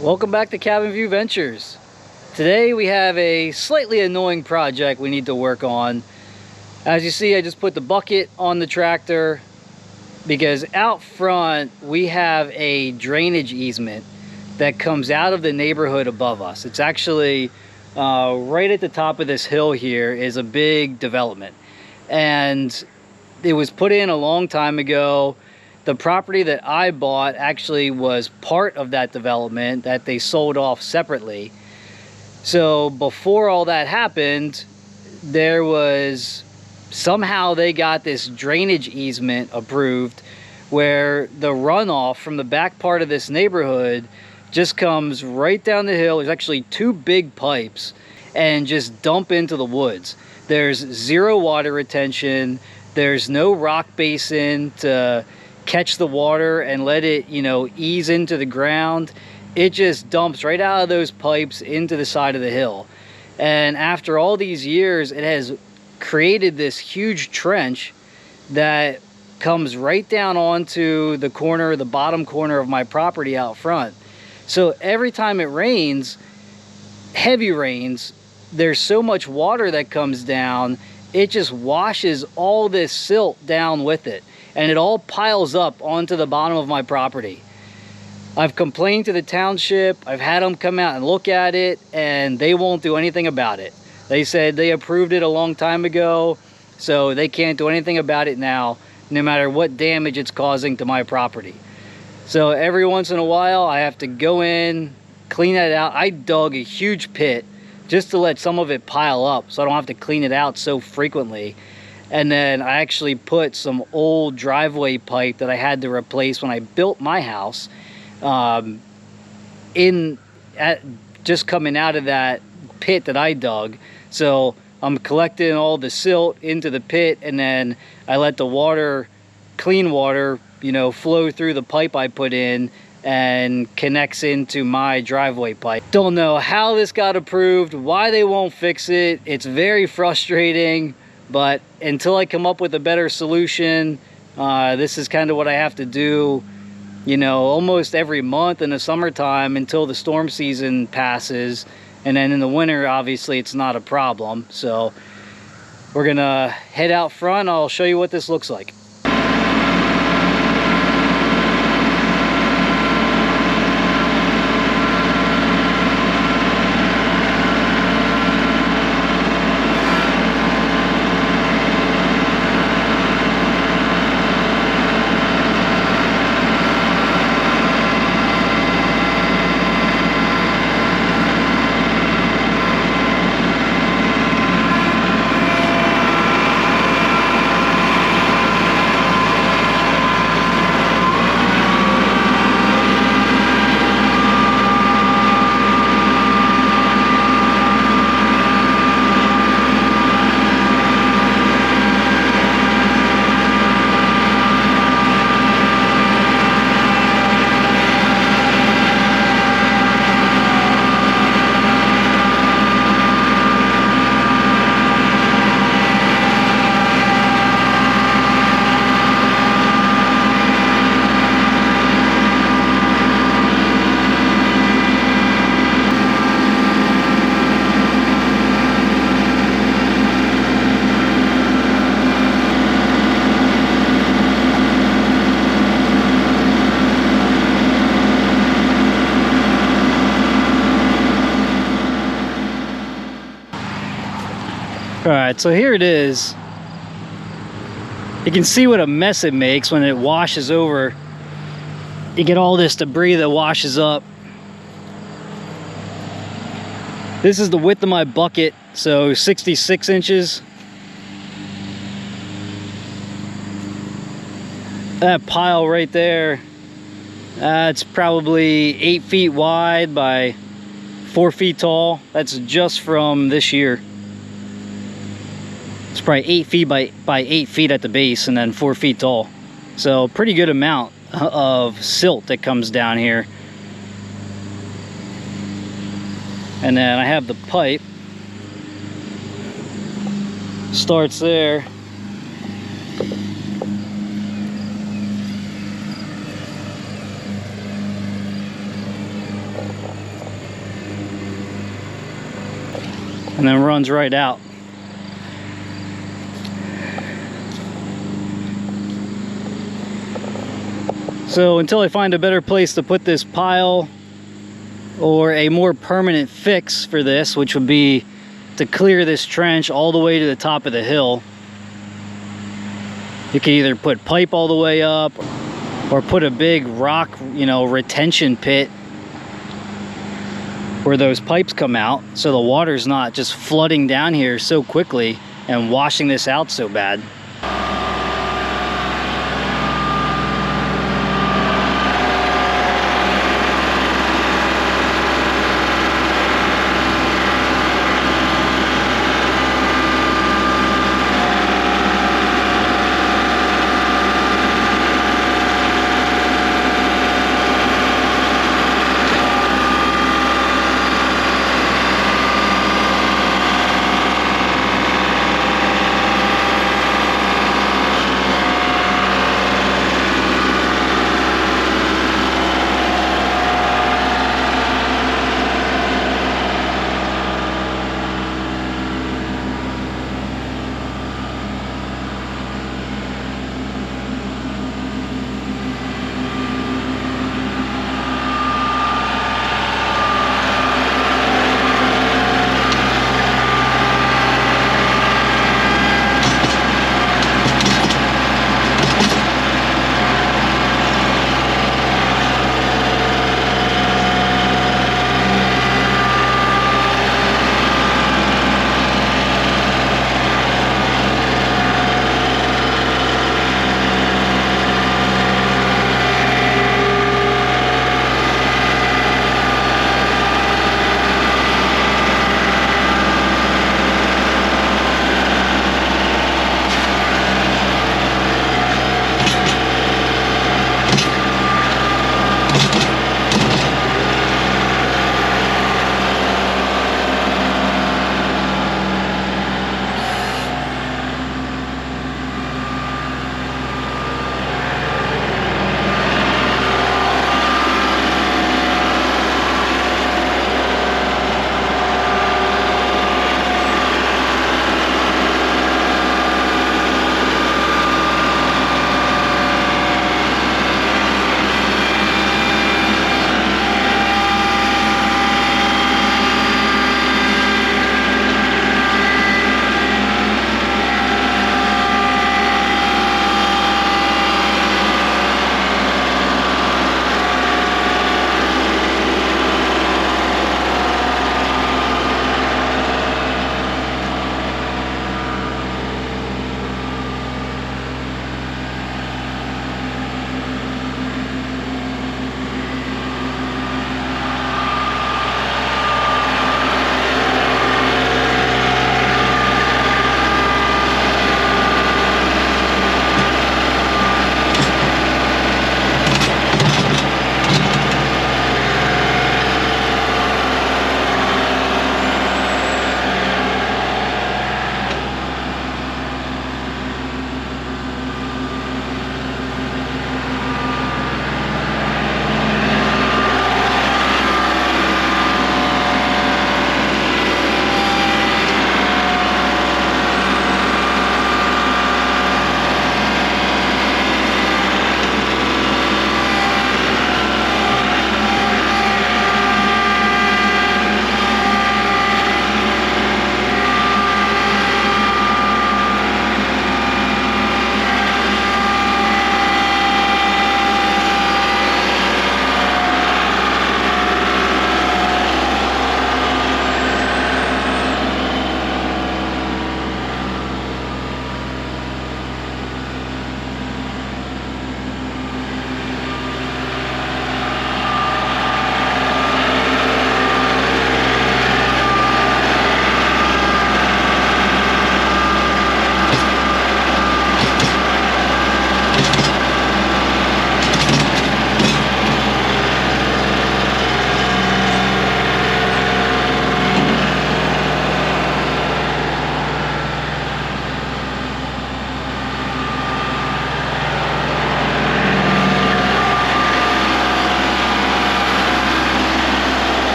Welcome back to Cabin View Ventures. Today we have a slightly annoying project we need to work on. As you see, I just put the bucket on the tractor because out front we have a drainage easement that comes out of the neighborhood above us. It's actually right at the top of this hill here is a big development, and it was put in a long time ago. The property that I bought actually was part of that development that they sold off separately. So before all that happened, there was somehow they got this drainage easement approved where the runoff from the back part of this neighborhood just comes right down the hill. There's actually two big pipes and just dump into the woods. There's zero water retention. There's no rock basin to catch the water and let it, ease into the ground. It just dumps right out of those pipes into the side of the hill. And after all these years, it has created this huge trench that comes right down onto the corner, the bottom corner of my property out front. So every time it rains, heavy rains, there's so much water that comes down, it just washes all this silt down with it. And it all piles up onto the bottom of my property. I've complained to the township. I've had them come out and look at it, and they won't do anything about it. They said they approved it a long time ago, so they can't do anything about it now, no matter what damage it's causing to my property. So every once in a while, I have to go in, clean that out. I dug a huge pit just to let some of it pile up so I don't have to clean it out so frequently. And then I actually put some old driveway pipe that I had to replace when I built my house just coming out of that pit that I dug. So I'm collecting all the silt into the pit, and then I let the water, clean water, flow through the pipe I put in and connects into my driveway pipe. Don't know how this got approved, why they won't fix it. It's very frustrating. But until I come up with a better solution, this is kind of what I have to do, almost every month in the summertime until the storm season passes. And then in the winter, obviously, it's not a problem. So we're going to head out front. I'll show you what this looks like. Alright, so here it is. You can see what a mess it makes when it washes over. You get all this debris that washes up. This is the width of my bucket, so 66 inches. That pile right there, it's probably 8 feet wide by 4 feet tall. That's just from this year. It's probably 8 feet by 8 feet at the base, and then 4 feet tall. So pretty good amount of silt that comes down here. And then I have the pipe. Starts there. and then runs right out. So until I find a better place to put this pile, or a more permanent fix for this, which would be to clear this trench all the way to the top of the hill, you can either put pipe all the way up or put a big rock, retention pit where those pipes come out, so the water's not just flooding down here so quickly and washing this out so bad.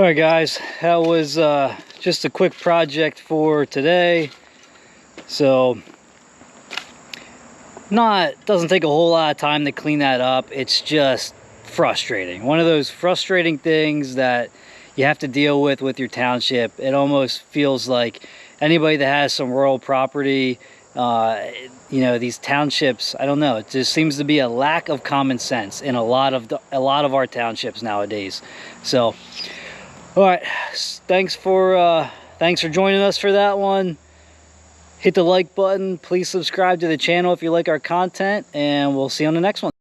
All right, guys, that was just a quick project for today. So doesn't take a whole lot of time to clean that up. It's just frustrating. One of those frustrating things that you have to deal with your township. It almost feels like anybody that has some rural property, you know, these townships, I don't know, it just seems to be a lack of common sense in a lot of our townships nowadays. So all right, thanks for joining us for that one. Hit the like button, please subscribe to the channel if you like our content, and we'll see you on the next one.